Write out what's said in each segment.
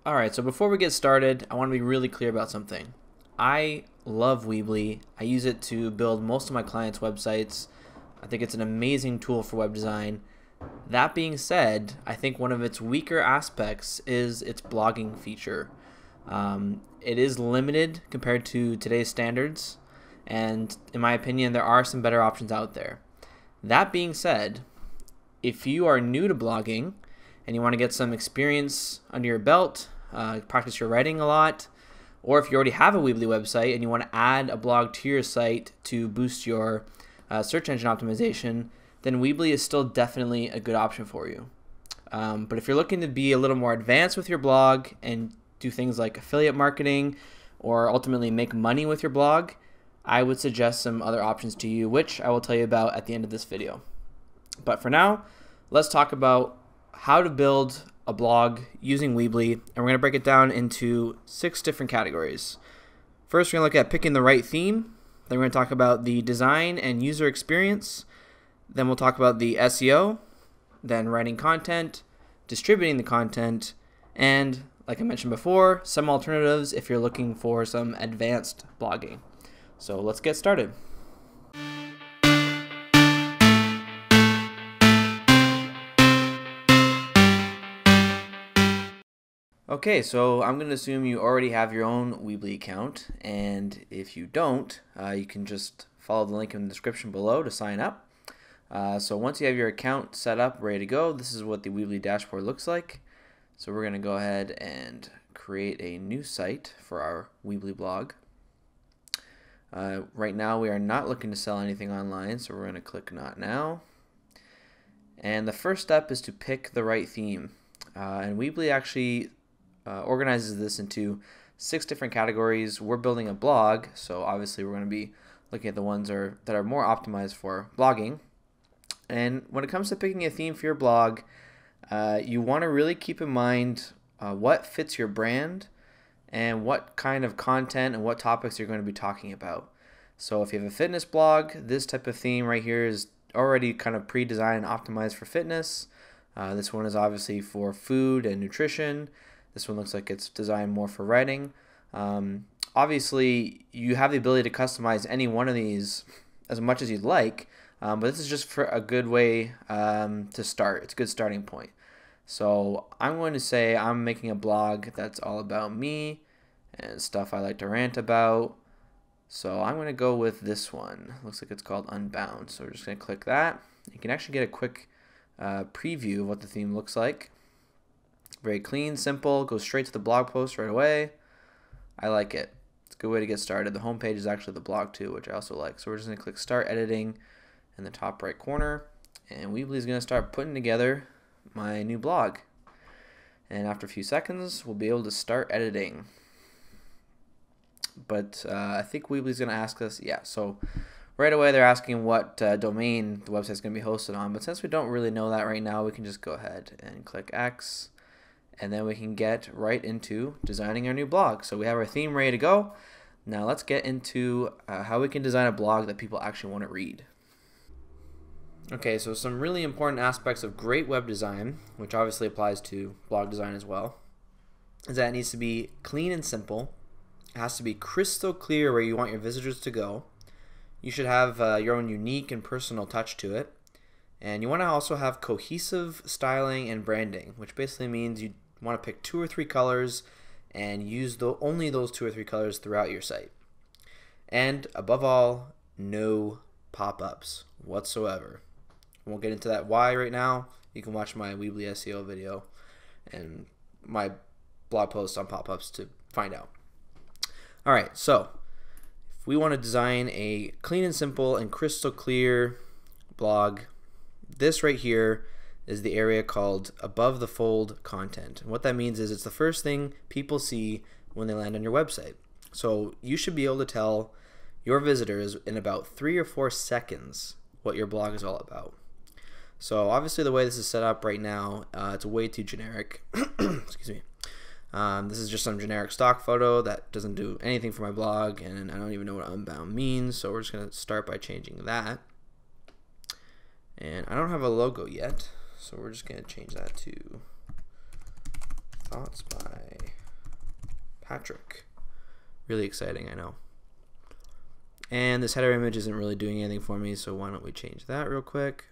Alright, so before we get started, I want to be really clear about something. I love Weebly. I use it to build most of my clients' websites. I think it's an amazing tool for web design. That being said, I think one of its weaker aspects is its blogging feature. It is limited compared to today's standards, and in my opinion, there are some better options out there. That being said, if you are new to blogging and you want to get some experience under your belt, practice your writing a lot, or if you already have a Weebly website and you want to add a blog to your site to boost your search engine optimization, then Weebly is still definitely a good option for you. But if you're looking to be a little more advanced with your blog and do things like affiliate marketing or ultimately make money with your blog, I would suggest some other options to you, which I will tell you about at the end of this video. But for now, let's talk about how to build a blog using Weebly, and we're going to break it down into 6 different categories. First, we're going to look at picking the right theme. Then we're going to talk about the design and user experience. Then we'll talk about the SEO, then writing content, distributing the content, and like I mentioned before, some alternatives if you're looking for some advanced blogging. So let's get started. Okay, so I'm going to assume you already have your own Weebly account, and if you don't, you can just follow the link in the description below to sign up. So once you have your account set up, ready to go, this is what the Weebly dashboard looks like. So we're going to go ahead and create a new site for our Weebly blog. Right now we are not looking to sell anything online, so we're going to click Not Now. And the first step is to pick the right theme. And Weebly actually organizes this into 6 different categories. We're building a blog, so obviously we're going to be looking at the ones that are more optimized for blogging. And when it comes to picking a theme for your blog, you want to really keep in mind what fits your brand and what kind of content and what topics you're going to be talking about. So if you have a fitness blog, this type of theme right here is already kind of pre-designed and optimized for fitness. This one is obviously for food and nutrition. This one looks like it's designed more for writing. Obviously, you have the ability to customize any one of these as much as you'd like, but this is just for a good way to start. It's a good starting point. So I'm going to say I'm making a blog that's all about me and stuff I like to rant about. So I'm going to go with this one. Looks like it's called Unbound. So we're just going to click that. You can actually get a quick preview of what the theme looks like. Very clean, simple, goes straight to the blog post right away. I like it. It's a good way to get started. The home page is actually the blog too, which I also like. So we're just going to click Start Editing in the top right corner, and Weebly is going to start putting together my new blog. And after a few seconds, we'll be able to start editing. But I think Weebly is going to ask us, so right away they're asking what domain the website is going to be hosted on. But since we don't really know that right now, we can just go ahead and click X, and then we can get right into designing our new blog. So we have our theme ready to go. Now let's get into how we can design a blog that people actually want to read. Okay, so some really important aspects of great web design, which obviously applies to blog design as well, is that it needs to be clean and simple. It has to be crystal clear where you want your visitors to go. You should have your own unique and personal touch to it. And you want to also have cohesive styling and branding, which basically means you want to pick 2 or 3 colors and use only those 2 or 3 colors throughout your site. And above all, no pop-ups whatsoever. I won't get into that why right now. You can watch my Weebly SEO video and my blog post on pop-ups to find out. Alright, so if we want to design a clean and simple and crystal clear blog, this right here is the area called above the fold content. And what that means is it's the first thing people see when they land on your website. So you should be able to tell your visitors in about 3 or 4 seconds what your blog is all about. So obviously the way this is set up right now, it's way too generic. Excuse me. This is just some generic stock photo that doesn't do anything for my blog, and I don't even know what Unbound means, so we're just going to start by changing that. And I don't have a logo yet, so we're just going to change that to Thoughts by Patrick. Really exciting, I know. And this header image isn't really doing anything for me, so why don't we change that real quick.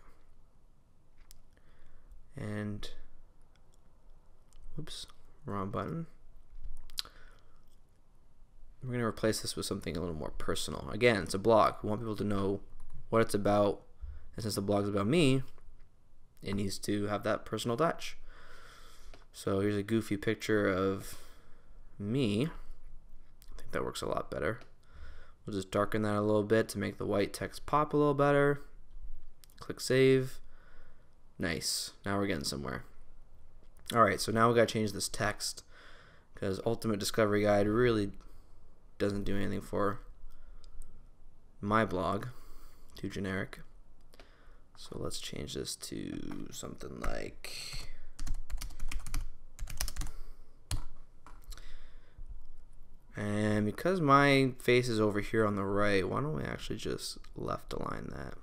And, whoops, wrong button. We're going to replace this with something a little more personal. Again, it's a blog. We want people to know what it's about. And since the blog's about me, it needs to have that personal touch. So here's a goofy picture of me. I think that works a lot better. We'll just darken that a little bit to make the white text pop a little better. Click save. Nice. Now we're getting somewhere. Alright, so now we got to change this text because Ultimate Discovery Guide really doesn't do anything for my blog. Too generic. So let's change this to something like and because my face is over here on the right, why don't we actually just left align that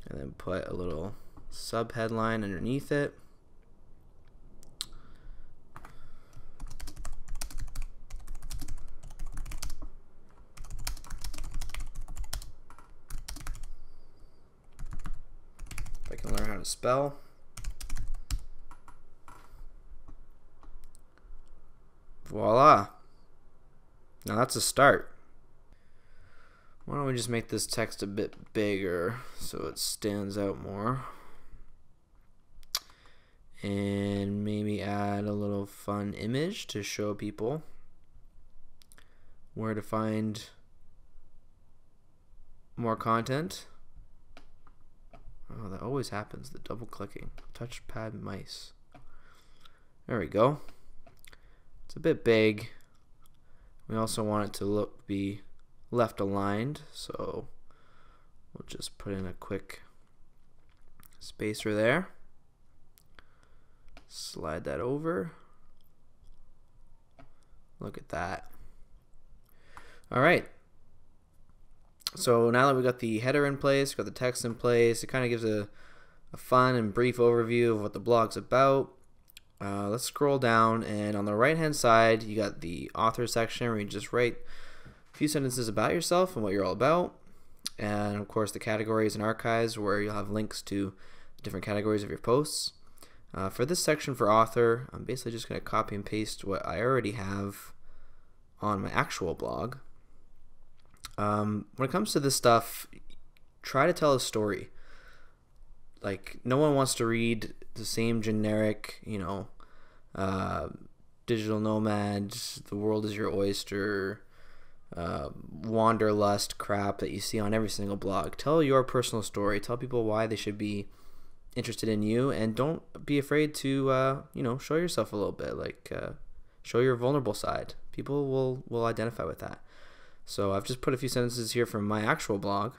and then put a little sub headline underneath it. If I can learn how to spell. Voila. Now that's a start. Why don't we just make this text a bit bigger so it stands out more. And maybe add a little fun image to show people where to find more content. Oh, that always happens, the double clicking. Touchpad mice. There we go. It's a bit big. We also want it to be left aligned, so we'll just put in a quick spacer there. Slide that over. Look at that. All right. So now that we got the header in place, got the text in place, it kind of gives a fun and brief overview of what the blog's about. Let's scroll down, and on the right hand side you got the author section where you just write a few sentences about yourself and what you're all about, and of course the categories and archives where you'll have links to different categories of your posts. For this section for author, I'm basically just going to copy and paste what I already have on my actual blog. When it comes to this stuff, try to tell a story. Like, no one wants to read the same generic, you know, digital nomads, the world is your oyster, wanderlust crap that you see on every single blog. Tell your personal story. Tell people why they should be interested in you, and don't be afraid to, you know, show yourself a little bit. Like, show your vulnerable side. People will identify with that. So I've just put a few sentences here from my actual blog.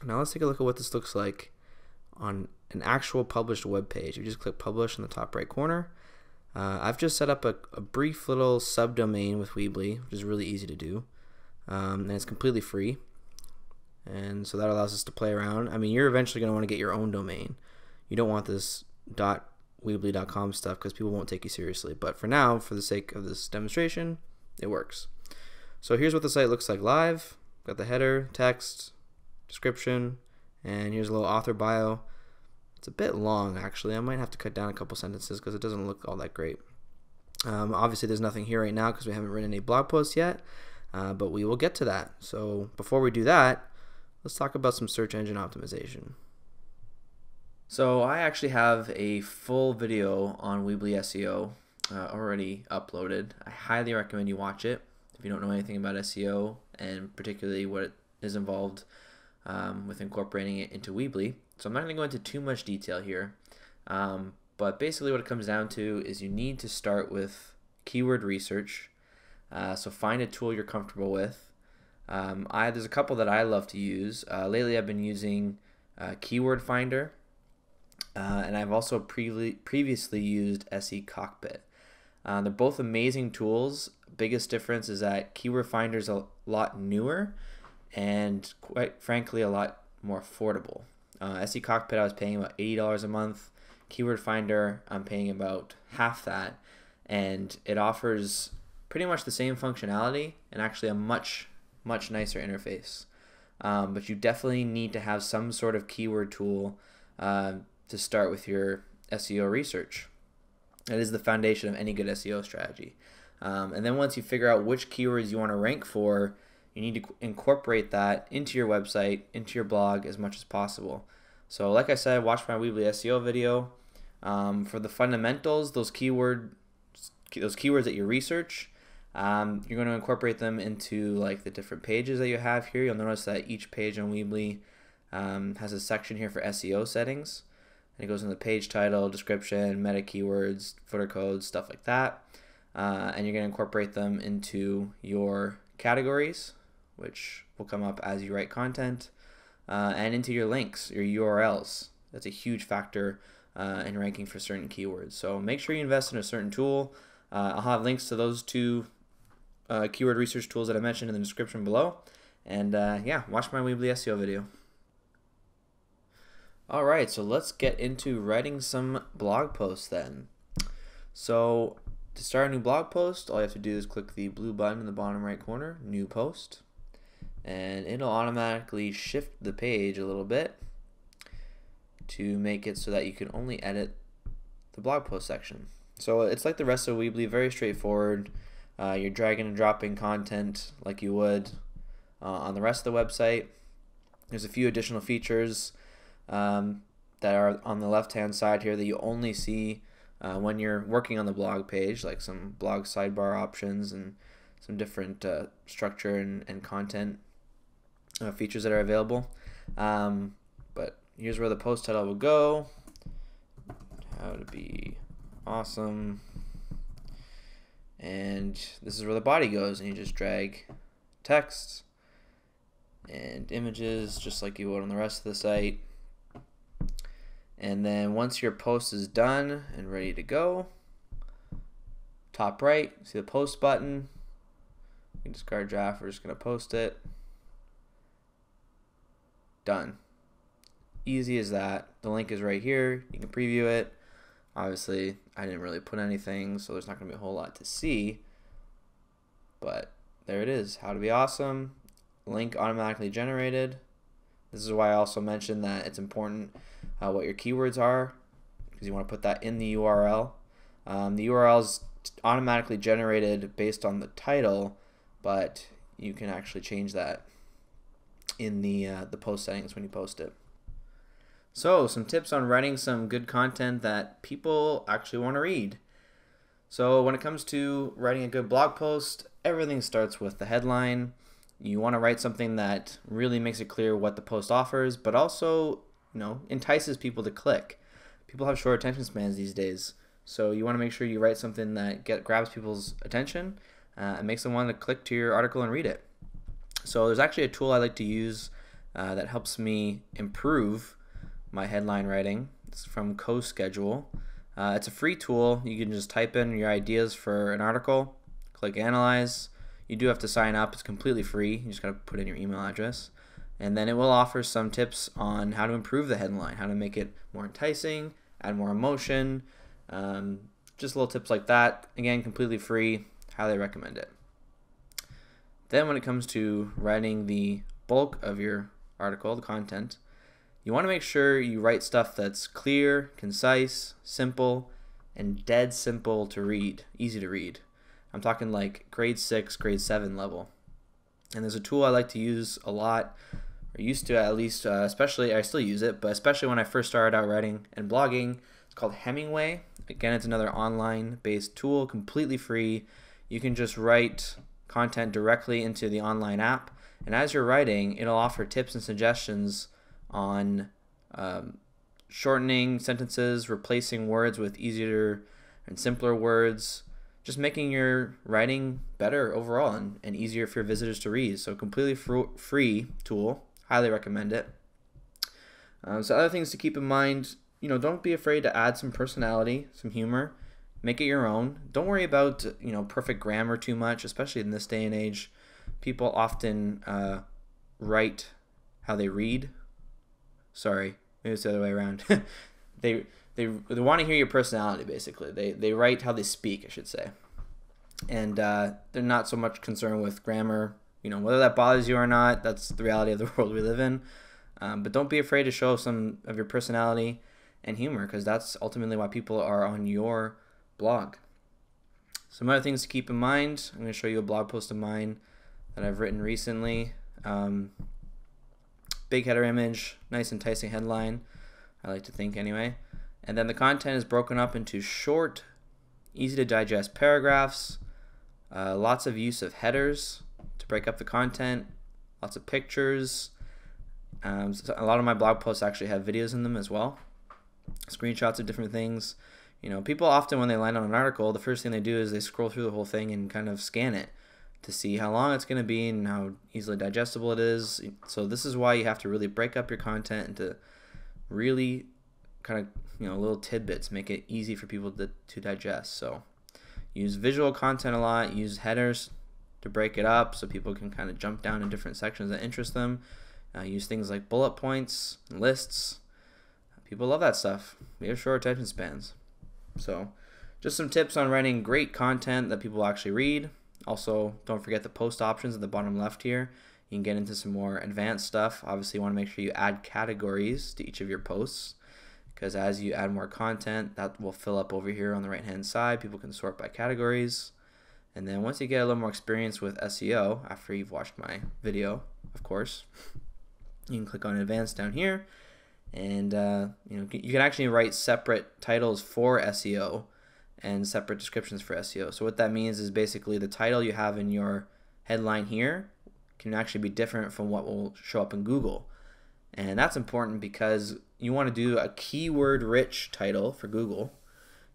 Now let's take a look at what this looks like on an actual published web page. You just click publish in the top right corner. I've just set up a brief little subdomain with Weebly, which is really easy to do, and it's completely free. And so that allows us to play around. I mean, you're eventually going to want to get your own domain. You don't want this .weebly.com stuff because people won't take you seriously. But for now, for the sake of this demonstration, it works. So here's what the site looks like live. Got the header, text, description, and here's a little author bio. It's a bit long, actually. I might have to cut down a couple sentences because it doesn't look all that great. Obviously, there's nothing here right now because we haven't written any blog posts yet, but we will get to that. So before we do that, let's talk about some search engine optimization. So I actually have a full video on Weebly SEO already uploaded. I highly recommend you watch it if you don't know anything about SEO, and particularly what is involved with incorporating it into Weebly. So I'm not going to go into too much detail here, but basically what it comes down to is you need to start with keyword research. So find a tool you're comfortable with. There's a couple that I love to use. Lately I've been using Keyword Finder, and I've also previously used SE Cockpit. They're both amazing tools. Biggest difference is that Keyword Finder is a lot newer and, quite frankly, a lot more affordable. SE Cockpit I was paying about $80 a month. Keyword Finder I'm paying about half that, and it offers pretty much the same functionality and actually a much nicer interface. But you definitely need to have some sort of keyword tool to start with your SEO research. That is the foundation of any good SEO strategy. And then once you figure out which keywords you want to rank for, you need to incorporate that into your website, into your blog as much as possible. So like I said, watch my Weebly SEO video. For the fundamentals, those keywords that you research, you're going to incorporate them into like the different pages that you have here. You'll notice that each page on Weebly has a section here for SEO settings. And it goes in the page title, description, meta keywords, footer codes, stuff like that. And you're going to incorporate them into your categories, which will come up as you write content, and into your links, your URLs. That's a huge factor in ranking for certain keywords. So make sure you invest in a certain tool. I'll have links to those two keyword research tools that I mentioned in the description below. And yeah, watch my Weebly SEO video. Alright, so let's get into writing some blog posts then. So to start a new blog post, all you have to do is click the blue button in the bottom right corner, New Post, and it'll automatically shift the page a little bit to make it so that you can only edit the blog post section. So it's like the rest of Weebly, very straightforward. You're dragging and dropping content like you would on the rest of the website. There's a few additional features that are on the left-hand side here that you only see when you're working on the blog page, like some blog sidebar options and some different structure and content features that are available. But here's where the post title will go. How to be awesome. And this is where the body goes, and you just drag text and images just like you would on the rest of the site. And then once your post is done and ready to go, top right, see the post button. You can discard draft, we're just going to post it. Done. Easy as that. The link is right here. You can preview it. Obviously, I didn't really put anything, so there's not going to be a whole lot to see. But there it is. How to be awesome. Link automatically generated. This is why I also mentioned that it's important what your keywords are, because you want to put that in the URL. The URL is automatically generated based on the title, but you can actually change that in the post settings when you post it. So some tips on writing some good content that people actually want to read. So when it comes to writing a good blog post, everything starts with the headline. You want to write something that really makes it clear what the post offers, but also, you know, entices people to click. People have short attention spans these days, so you want to make sure you write something that grabs people's attention and makes them want to click to your article and read it. So there's actually a tool I like to use that helps me improve my headline writing. It's from CoSchedule. It's a free tool. You can just type in your ideas for an article, click Analyze. You do have to sign up. It's completely free. You just got to put in your email address. And then it will offer some tips on how to improve the headline, how to make it more enticing, add more emotion, just little tips like that. Again, completely free. Highly recommend it. Then when it comes to writing the bulk of your article, the content, you want to make sure you write stuff that's clear, concise, simple, and dead simple to read, easy to read. I'm talking like grade 6, grade 7 level. And there's a tool I like to use a lot, or used to at least, especially, I still use it, but especially when I first started out writing and blogging. It's called Hemingway. Again, it's another online-based tool, completely free. You can just write content directly into the online app, and as you're writing, it'll offer tips and suggestions on shortening sentences, replacing words with easier and simpler words, just making your writing better overall and easier for your visitors to read. So completely free tool. Highly recommend it. So other things to keep in mind, you know, don't be afraid to add some personality, some humor. Make it your own. Don't worry about, you know, perfect grammar too much, especially in this day and age. People often write how they read. Sorry, maybe it's the other way around. They want to hear your personality, basically. They write how they speak, I should say. and they're not so much concerned with grammar. You know, whether that bothers you or not, that's the reality of the world we live in. But don't be afraid to show some of your personality and humor, because that's ultimately why people are on your blog. Some other things to keep in mind. I'm going to show you a blog post of mine that I've written recently. Big header image, nice enticing headline, I like to think anyway. And then the content is broken up into short, easy to digest paragraphs, lots of use of headers to break up the content, lots of pictures. So a lot of my blog posts actually have videos in them as well, screenshots of different things. You know, people often, when they land on an article, the first thing they do is they scroll through the whole thing and kind of scan it to see how long it's going to be and how easily digestible it is. So this is why you have to really break up your content into really kind of, you know, little tidbits, make it easy for people to digest. So use visual content a lot, use headers to break it up so people can kind of jump down in different sections that interest them. Use things like bullet points, lists. People love that stuff. We have short attention spans. So just some tips on writing great content that people actually read. Also, don't forget the post options at the bottom left here. You can get into some more advanced stuff. Obviously, you want to make sure you add categories to each of your posts, because as you add more content, that will fill up over here on the right hand side. People can sort by categories. And then once you get a little more experience with SEO, after you've watched my video, of course, you can click on advanced down here, and you know, you can actually write separate titles for SEO and separate descriptions for SEO. So what that means is basically the title you have in your headline here can actually be different from what will show up in Google. And that's important because you want to do a keyword rich title for Google.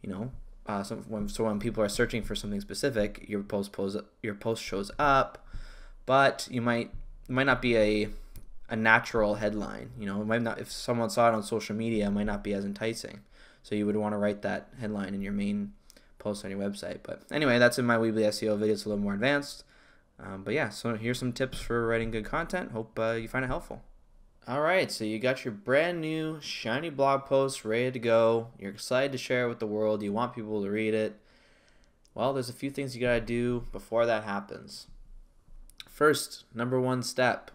You know, so when people are searching for something specific, your post shows up, but you might not be a natural headline. You know, it might not, if someone saw it on social media, it might not be as enticing. So you would want to write that headline in your main post on your website. But anyway, that's in my Weebly SEO video. It's a little more advanced. But yeah, so here's some tips for writing good content. Hope you find it helpful. All right, so you got your brand new shiny blog post ready to go. You're excited to share it with the world. You want people to read it. Well, there's a few things you got to do before that happens. First, number one step.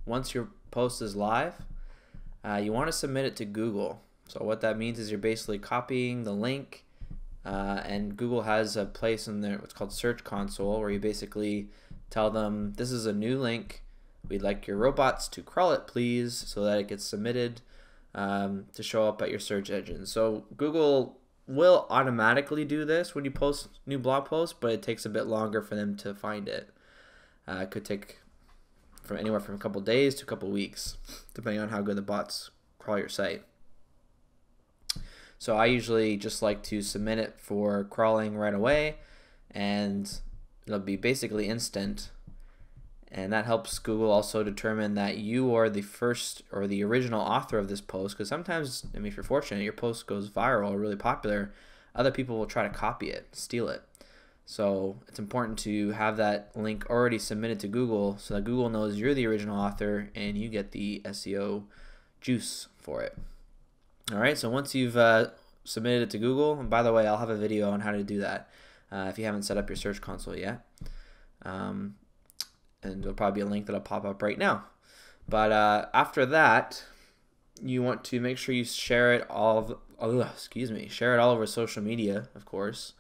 Once your post is live, you want to submit it to Google. So what that means is you're basically copying the link, and Google has a place in there, what's called Search Console, where you basically tell them, this is a new link. We'd like your robots to crawl it, please, so that it gets submitted to show up at your search engine. So Google will automatically do this when you post new blog posts, but it takes a bit longer for them to find it. It could take from anywhere from a couple days to a couple weeks, depending on how good the bots crawl your site. So I usually just like to submit it for crawling right away, and it'll be basically instant. And that helps Google also determine that you are the first or the original author of this post, because sometimes, I mean, if you're fortunate, your post goes viral or really popular, other people will try to copy it, steal it. So it's important to have that link already submitted to Google so that Google knows you're the original author and you get the SEO juice for it. All right, so once you've submitted it to Google, and by the way, I'll have a video on how to do that if you haven't set up your Search Console yet. And there'll probably be a link that'll pop up right now. But after that, you want to make sure you share it all over social media, of course.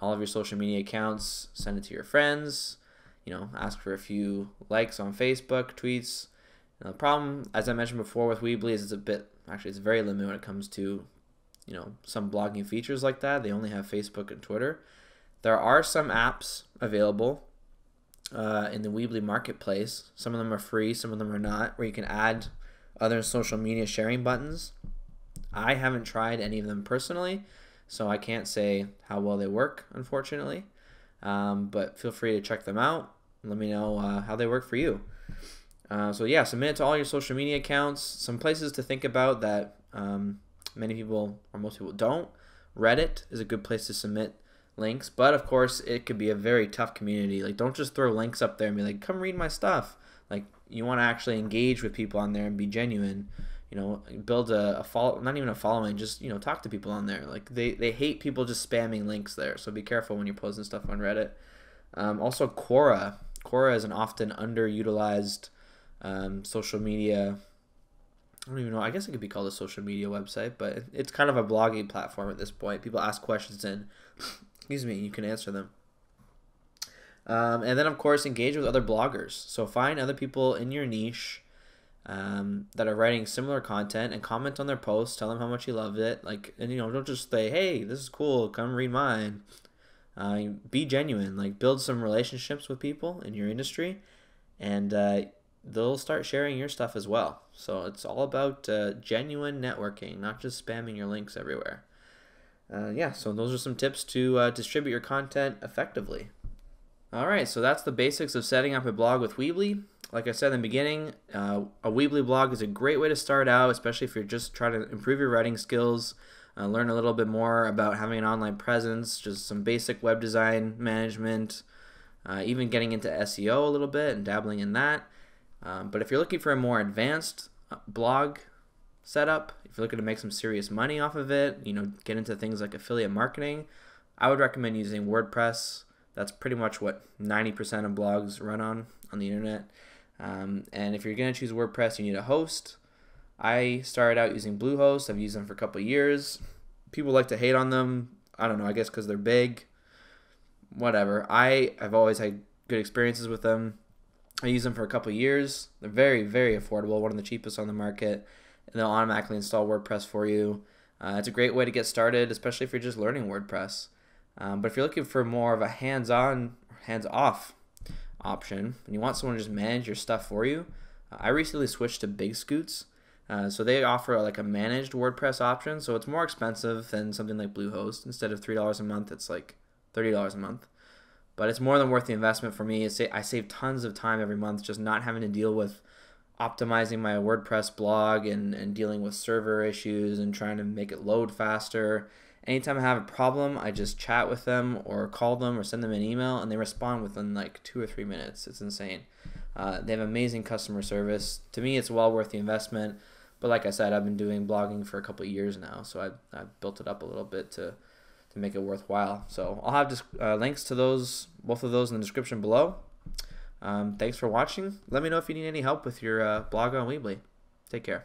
All of your social media accounts, send it to your friends, you know, ask for a few likes on Facebook, tweets. And the problem, as I mentioned before with Weebly, is it's very limited when it comes to, you know, some blogging features like that. They only have Facebook and Twitter. There are some apps available in the Weebly marketplace. Some of them are free, some of them are not, where you can add other social media sharing buttons. I haven't tried any of them personally, so I can't say how well they work, unfortunately. But feel free to check them out. Let me know how they work for you. So yeah, submit it to all your social media accounts. Some places to think about that many people or most people don't. Reddit is a good place to submit links, but of course it could be a very tough community. Like, don't just throw links up there and be like, come read my stuff. Like, you want to actually engage with people on there and be genuine. You know, build a follow, not even a following, just, you know, talk to people on there. Like they hate people just spamming links there, so be careful when you're posting stuff on Reddit. Also, Quora is an often underutilized social media. I don't even know. I guess it could be called a social media website, but it's kind of a blogging platform at this point. People ask questions and, excuse me, you can answer them. And then, of course, engage with other bloggers. So find other people in your niche that are writing similar content and comment on their posts. Tell them how much you loved it. Like, and you know, don't just say, "Hey, this is cool. Come read mine." Be genuine. Like, build some relationships with people in your industry, and they'll start sharing your stuff as well. So it's all about genuine networking, not just spamming your links everywhere. Yeah, so those are some tips to distribute your content effectively. All right, so that's the basics of setting up a blog with Weebly. Like I said in the beginning, a Weebly blog is a great way to start out, especially if you're just trying to improve your writing skills, learn a little bit more about having an online presence, just some basic web design management, even getting into SEO a little bit and dabbling in that. But if you're looking for a more advanced blog setup, if you're looking to make some serious money off of it, you know, get into things like affiliate marketing, I would recommend using WordPress. That's pretty much what 90% of blogs run on the internet. And if you're going to choose WordPress, you need a host. I started out using Bluehost. I've used them for a couple of years. People like to hate on them. I don't know, I guess because they're big. Whatever. I've always had good experiences with them. I use them for a couple of years. They're very, very affordable, one of the cheapest on the market. And they'll automatically install WordPress for you. It's a great way to get started, especially if you're just learning WordPress. But if you're looking for more of a hands-on, hands-off option, and you want someone to just manage your stuff for you, I recently switched to Big Scoots. So they offer like a managed WordPress option, so it's more expensive than something like Bluehost. Instead of $3 a month, it's like $30 a month. But it's more than worth the investment for me. I save tons of time every month just not having to deal with optimizing my WordPress blog and dealing with server issues and trying to make it load faster. Anytime I have a problem, I just chat with them or call them or send them an email, and they respond within like 2 or 3 minutes. It's insane. They have amazing customer service. To me, it's well worth the investment. But like I said, I've been doing blogging for a couple of years now, so I've built it up a little bit to make it worthwhile. So I'll have just links to both of those in the description below. Thanks for watching. Let me know if you need any help with your blog on Weebly. Take care.